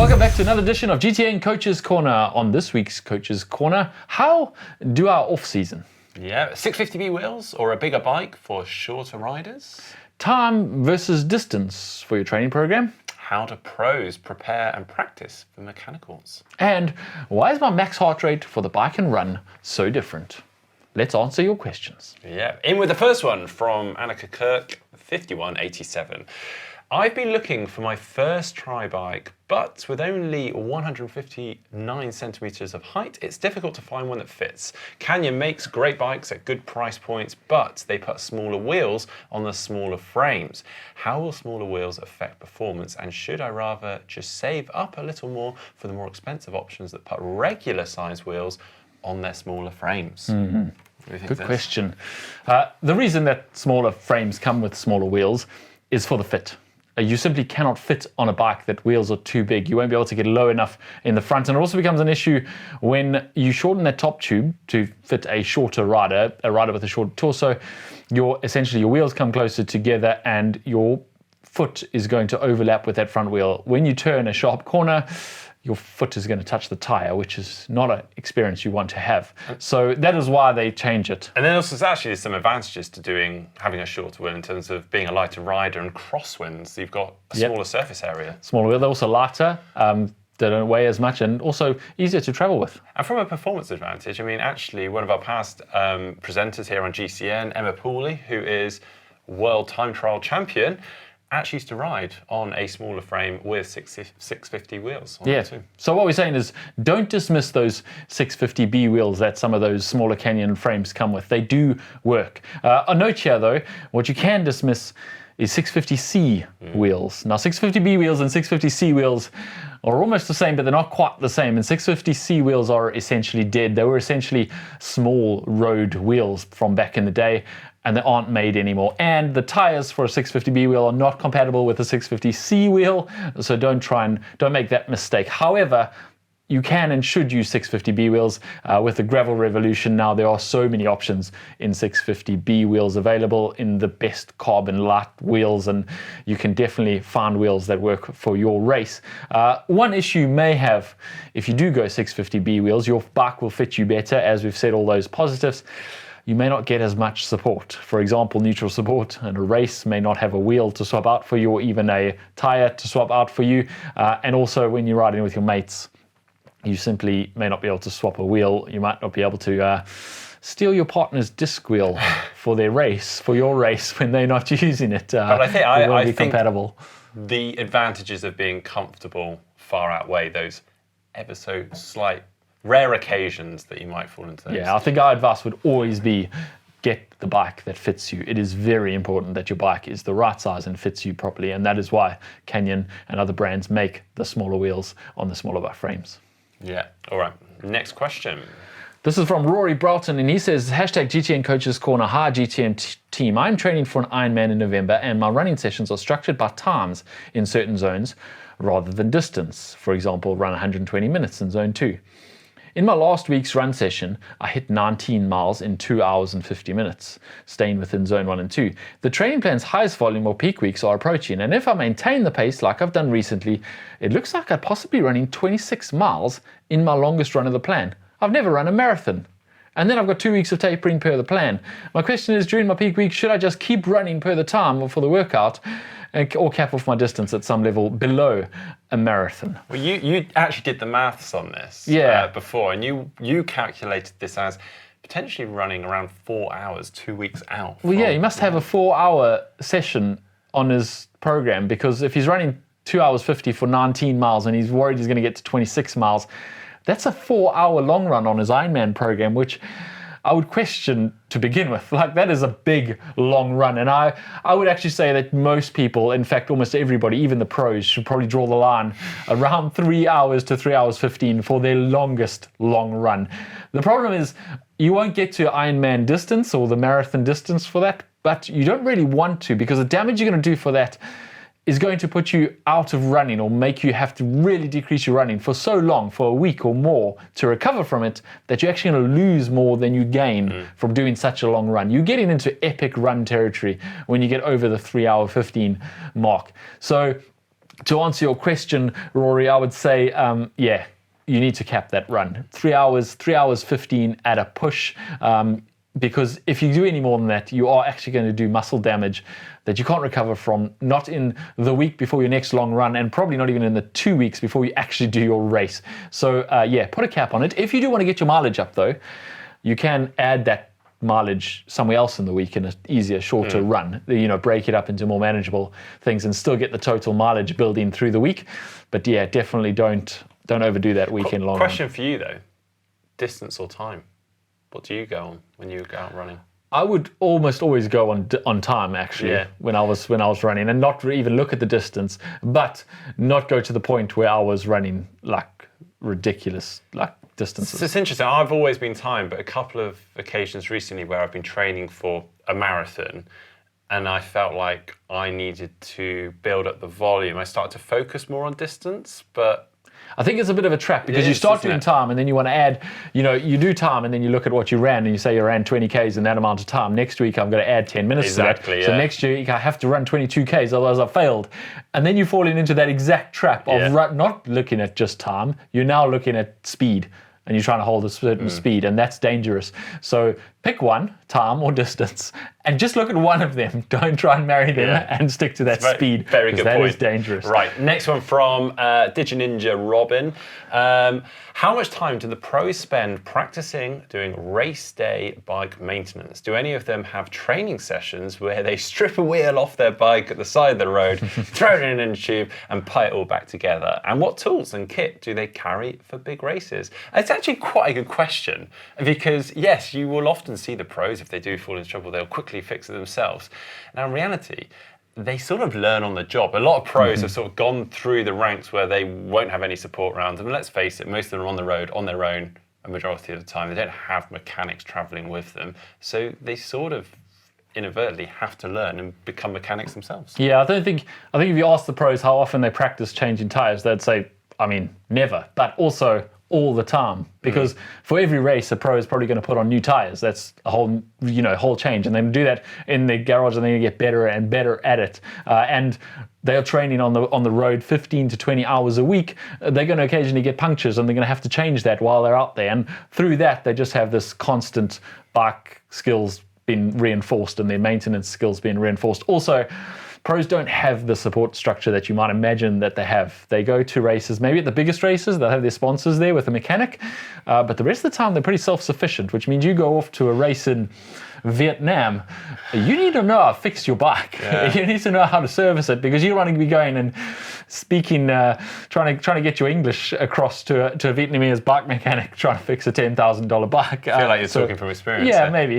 Welcome back to another edition of GTN Coach's Corner. On this week's Coach's Corner, how do our off-season? Yeah, 650B wheels or a bigger bike for shorter riders? Time versus distance for your training program? How do pros prepare and practice for mechanicals? And why is my max heart rate for the bike and run so different? Let's answer your questions. Yeah, in with the first one from Annika Kirk, 5187. I've been looking for my first tri bike, but with only 159 centimeters of height, it's difficult to find one that fits. Canyon makes great bikes at good price points, but they put smaller wheels on the smaller frames. How will smaller wheels affect performance? And should I rather just save up a little more for the more expensive options that put regular size wheels on their smaller frames? Mm-hmm. Good question. The reason that smaller frames come with smaller wheels is for the fit. You simply cannot fit on a bike that wheels are too big. You won't be able to get low enough in the front. And it also becomes an issue when you shorten that top tube to fit a shorter rider, a rider with a short torso. Essentially your wheels come closer together and your foot is going to overlap with that front wheel. When you turn a sharp corner, your foot is going to touch the tire, which is not an experience you want to have. So that is why they change it. And then also there's some advantages to having a shorter wheel in terms of being a lighter rider and crosswinds. You've got a smaller surface area. Smaller wheel, they're also lighter. They don't weigh as much and also easier to travel with. And from a performance advantage, I mean, actually one of our past presenters here on GCN, Emma Pooley, who is world time trial champion, actually used to ride on a smaller frame with 650 wheels on it too. So what we're saying is don't dismiss those 650B wheels that some of those smaller Canyon frames come with. They do work. A note here though, what you can dismiss is 650C wheels. Now 650B wheels and 650C wheels are almost the same, but they're not quite the same. And 650C wheels are essentially dead. They were essentially small road wheels from back in the day, and they aren't made anymore. And the tires for a 650B wheel are not compatible with a 650C wheel, so don't make that mistake. However, you can and should use 650B wheels. With the gravel revolution now, there are so many options in 650B wheels available in the best carbon light wheels, and you can definitely find wheels that work for your race. One issue you may have if you do go 650B wheels, your bike will fit you better, as we've said all those positives. You may not get as much support. For example, neutral support in a race may not have a wheel to swap out for you or even a tire to swap out for you. And also when you're riding with your mates, you simply may not be able to swap a wheel. You might not be able to steal your partner's disc wheel for your race when they're not using it. But I think compatible. The advantages of being comfortable far outweigh those ever so slight rare occasions that you might fall into those. Yeah, I think our advice would always be get the bike that fits you. It is very important that your bike is the right size and fits you properly, and that is why Canyon and other brands make the smaller wheels on the smaller bike frames. Yeah, all right. Next question. This is from Rory Broughton, and he says, hashtag GTN Coaches Corner, hi GTN team. I'm training for an Ironman in November, and my running sessions are structured by times in certain zones rather than distance. For example, run 120 minutes in zone 2. In my last week's run session, I hit 19 miles in 2 hours and 50 minutes, staying within zone 1 and 2. The training plan's highest volume or peak weeks are approaching, and if I maintain the pace like I've done recently, it looks like I'd possibly be running 26 miles in my longest run of the plan. I've never run a marathon. And then I've got 2 weeks of tapering per the plan. My question is, during my peak week, should I just keep running per the time or for the workout, or cap off my distance at some level below a marathon? Well, you actually did the maths on this before, and you calculated this as potentially running around 4 hours 2 weeks out. Well, yeah, he must have a 4-hour session on his program, because if he's running 2 hours 50 for 19 miles and he's worried he's going to get to 26 miles, that's a 4-hour long run on his Ironman program, which I would question to begin with. Like, that is a big, long run. And I would actually say that most people, in fact, almost everybody, even the pros, should probably draw the line around 3 hours to 3 hours 15 for their longest long run. The problem is you won't get to Ironman distance or the marathon distance for that, but you don't really want to, because the damage you're going to do for that is going to put you out of running or make you have to really decrease your running for so long, for a week or more, to recover from it, that you're actually going to lose more than you gain from doing such a long run. You're getting into epic run territory when you get over the 3 hour 15 mark. So to answer your question, Rory, I would say, you need to cap that run. 3 hours 15 at a push. Because if you do any more than that, you are actually going to do muscle damage that you can't recover from, not in the week before your next long run, and probably not even in the 2 weeks before you actually do your race. So put a cap on it. If you do want to get your mileage up though, you can add that mileage somewhere else in the week in an easier, shorter run. Break it up into more manageable things and still get the total mileage building through the week. But yeah, definitely don't overdo that weekend long Question for you though, distance or time? What do you go on when you go out running? I would almost always go on time actually when I was running, and not even look at the distance, but not go to the point where I was running like ridiculous distances. So it's interesting. I've always been timed, but a couple of occasions recently where I've been training for a marathon, and I felt like I needed to build up the volume. I started to focus more on distance, but I think it's a bit of a trap because you start doing time and then you want to add, you do time and then you look at what you ran and you say you ran 20 Ks in that amount of time. Next week, I'm going to add 10 minutes to that. So next week, I have to run 22 Ks, otherwise I failed. And then you fall into that exact trap of not looking at just time. You're now looking at speed and you're trying to hold a certain speed, and that's dangerous. So pick one, time or distance, and just look at one of them. Don't try and marry them and stick to that speed. Very good point. That is dangerous. Right, next one from DigiNinja Robin. How much time do the pros spend practicing doing race day bike maintenance? Do any of them have training sessions where they strip a wheel off their bike at the side of the road, throw it in a tube, and put it all back together? And what tools and kit do they carry for big races? It's actually quite a good question, because yes, you will often see the pros, if they do fall into trouble, they'll quickly fix it themselves. Now in reality, they sort of learn on the job. A lot of pros have sort of gone through the ranks where they won't have any support around them. And let's face it, most of them are on the road on their own a majority of the time. They don't have mechanics traveling with them. So they sort of inadvertently have to learn and become mechanics themselves. Yeah, I think if you ask the pros how often they practice changing tires, they'd say, never, but also all the time, because for every race a pro is probably going to put on new tires. That's a whole change, and they do that in the garage, and then you get better and better at it. And they are training on the road 15 to 20 hours a week. They're going to occasionally get punctures, and they're going to have to change that while they're out there. And through that, they just have this constant bike skills being reinforced and their maintenance skills being reinforced. Also, pros don't have the support structure that you might imagine that they have. They go to races, maybe at the biggest races, they'll have their sponsors there with a mechanic, but the rest of the time they're pretty self-sufficient, which means you go off to a race in Vietnam, you need to know how to fix your bike. You need to know how to service it, because you don't want to be going and speaking, trying to get your English across to a Vietnamese bike mechanic trying to fix a $10,000 bike. I feel like you're talking from experience. Yeah, maybe.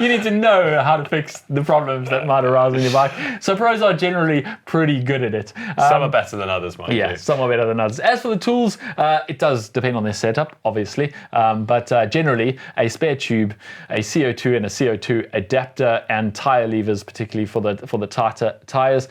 You need to know how to fix the problems that might arise on your bike. So pros are generally pretty good at it. Some are better than others, mind you. Some are better than others. As for the tools, it does depend on their setup, obviously. But generally, a spare tube, a CO2 and a CO2 adapter, and tire levers, particularly for the tighter tires.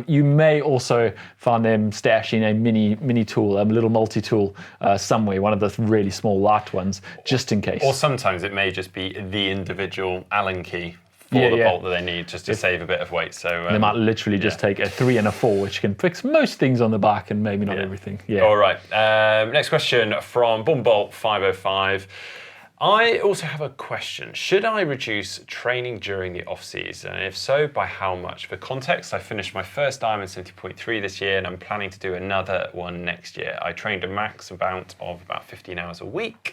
You may also find them stashing a mini tool, a little multi-tool somewhere, one of the really small light ones, just in case. Or sometimes it may just be the individual Allen key for the bolt that they need, just to save a bit of weight. So they might literally just take a 3 and a 4, which can fix most things on the bike and maybe not everything. All right. Next question from Bombbolt505. I also have a question. Should I reduce training during the off-season? And if so, by how much? For context, I finished my first Ironman 70.3 this year, and I'm planning to do another one next year. I trained a max amount of about 15 hours a week.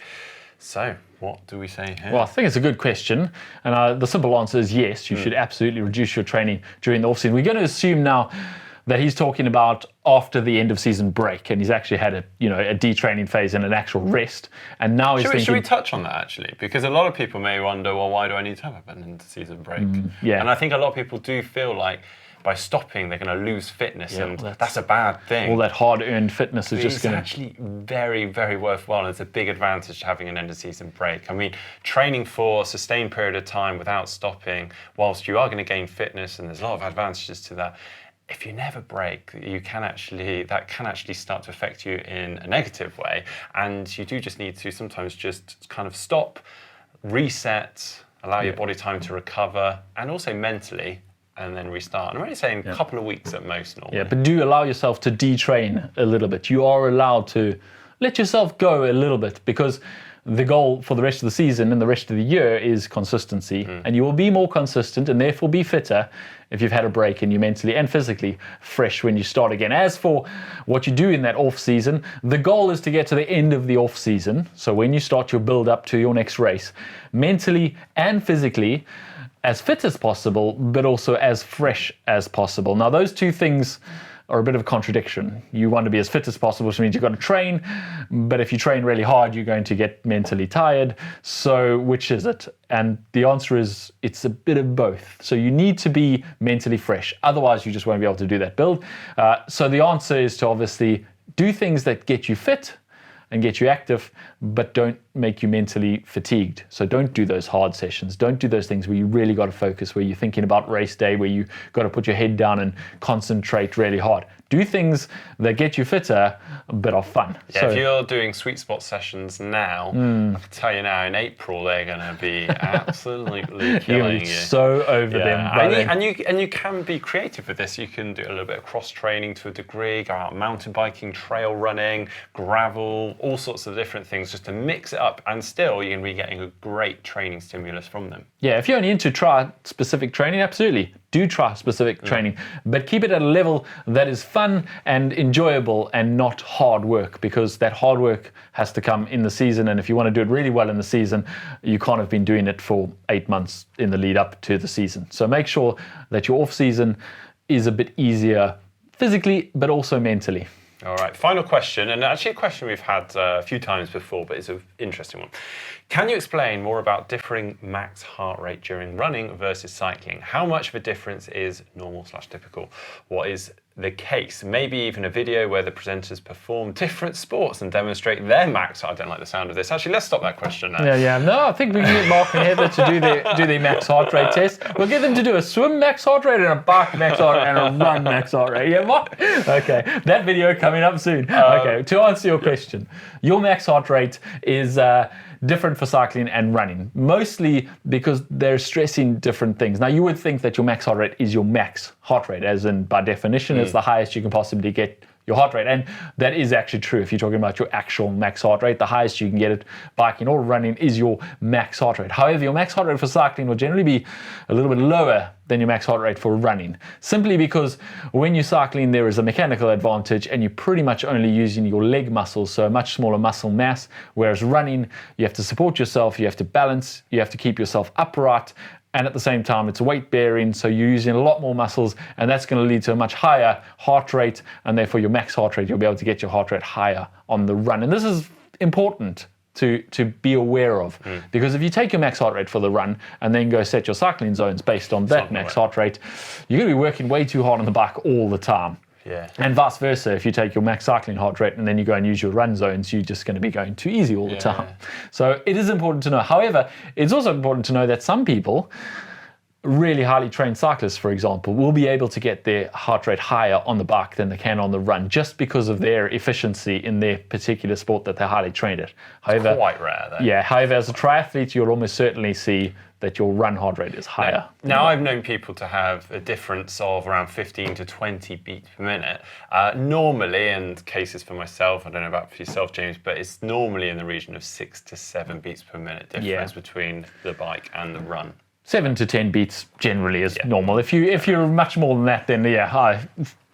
So, what do we say here? Well, I think it's a good question. And the simple answer is yes, you should absolutely reduce your training during the off-season. We're going to assume now that he's talking about after the end of season break, and he's actually had a detraining phase and an actual rest, and now he's thinking. Should we touch on that actually? Because a lot of people may wonder, well, why do I need to have an end of season break? And I think a lot of people do feel like by stopping they're going to lose fitness, and that's a bad thing. All that hard-earned fitness is just going to. It's actually very, very worthwhile, and it's a big advantage to having an end of season break. I mean, training for a sustained period of time without stopping, whilst you are going to gain fitness, and there's a lot of advantages to that. If you never break, that can actually start to affect you in a negative way, and you do just need to sometimes just kind of stop, reset, allow your body time to recover, and also mentally and then restart. And I'm only saying a couple of weeks at most normally. Yeah, but do allow yourself to detrain a little bit. You are allowed to let yourself go a little bit, because the goal for the rest of the season and the rest of the year is consistency. And you will be more consistent and therefore be fitter if you've had a break and you're mentally and physically fresh when you start again. As for what you do in that off season, the goal is to get to the end of the off season. So when you start your build up to your next race, mentally and physically as fit as possible, but also as fresh as possible. Now, those two things are a bit of a contradiction. You want to be as fit as possible, which means you've got to train, but if you train really hard, you're going to get mentally tired. So which is it? And the answer is it's a bit of both. So you need to be mentally fresh. Otherwise, you just won't be able to do that build. So the answer is to obviously do things that get you fit and get you active, but don't make you mentally fatigued. So don't do those hard sessions. Don't do those things where you really got to focus, where you're thinking about race day, where you got to put your head down and concentrate really hard. Do things that get you fitter, but are fun. Yeah, so, if you're doing sweet spot sessions now, I can tell you now, in April they're going to be absolutely killing you. So over them. And you can be creative with this. You can do a little bit of cross training to a degree, go out mountain biking, trail running, gravel, all sorts of different things, just to mix it up, and still you can be getting a great training stimulus from them. Yeah, if you're only into tri-specific training, absolutely. Do tri-specific training, but keep it at a level that is fun and enjoyable and not hard work, because that hard work has to come in the season. And if you want to do it really well in the season, you can't have been doing it for 8 months in the lead up to the season. So make sure that your off season is a bit easier physically, but also mentally. All right, final question, and actually a question we've had a few times before, but it's an interesting one. Can you explain more about differing max heart rate during running versus cycling? How much of a difference is normal/typical? What is the case? Maybe even a video where the presenters perform different sports and demonstrate their max. I don't like the sound of this. Actually, let's stop that question now. Yeah. No, I think we can get Mark and Heather to do the max heart rate test. We'll get them to do a swim max heart rate and a bike max heart rate and a run max heart rate. Yeah, what? Okay, that video coming up soon. Okay, to answer your question, your max heart rate is different for cycling and running, mostly because they're stressing different things. Now, you would think that your max heart rate is your max heart rate, as in by definition, it's the highest you can possibly get your heart rate. And that is actually true. If you're talking about your actual max heart rate, the highest you can get it biking or running is your max heart rate. However, your max heart rate for cycling will generally be a little bit lower than your max heart rate for running, simply because when you're cycling, there is a mechanical advantage and you're pretty much only using your leg muscles, so a much smaller muscle mass, whereas running, you have to support yourself, you have to balance, you have to keep yourself upright, and at the same time, it's weight bearing, so you're using a lot more muscles, and that's going to lead to a much higher heart rate, and therefore your max heart rate, you'll be able to get your heart rate higher on the run. And this is important to be aware of, because if you take your max heart rate for the run and then go set your cycling zones based on that max heart rate, you're going to be working way too hard on the bike all the time. Yeah. And vice versa, if you take your max cycling heart rate and then you go and use your run zones, you're just going to be going too easy all the time. So it is important to know. However, it's also important to know that some people, really highly trained cyclists, for example, will be able to get their heart rate higher on the bike than they can on the run, just because of their efficiency in their particular sport that they're highly trained at. However, it's quite rare, though. Yeah, however, as a triathlete, you'll almost certainly see that your run heart rate is higher. Now, I've known people to have a difference of around 15 to 20 beats per minute. Normally, and cases for myself, I don't know about for yourself, James, but it's normally in the region of 6 to 7 beats per minute difference between the bike and the run. 7 to 10 beats generally is normal. If you're much more than that, then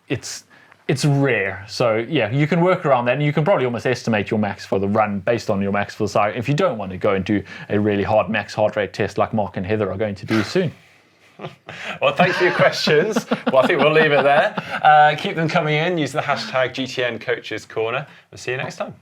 it's rare. So you can work around that, and you can probably almost estimate your max for the run based on your max for the cycle, if you don't want to go and do a really hard max heart rate test like Mark and Heather are going to do soon. Well, thanks for your questions. Well, I think we'll leave it there. Keep them coming in. Use the hashtag GTN Coaches Corner. We'll see you next time.